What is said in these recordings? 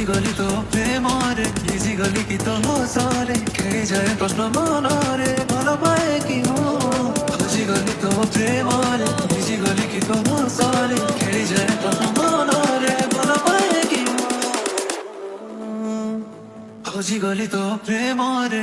হজিগলি তো প্রেমরে ভিজিগলি কি তো হসরে খেয়ে যায় প্রশ্ন মনরে ভালো পায় কি হজিগলি তো প্রেমরে ভিজিগলি কি তো হসরে খেয়ে যায় প্রশ্ন মনরে ভালো পায় কি হজিগলি তো প্রেমরে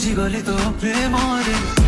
হজিগলি তো প্রেমরে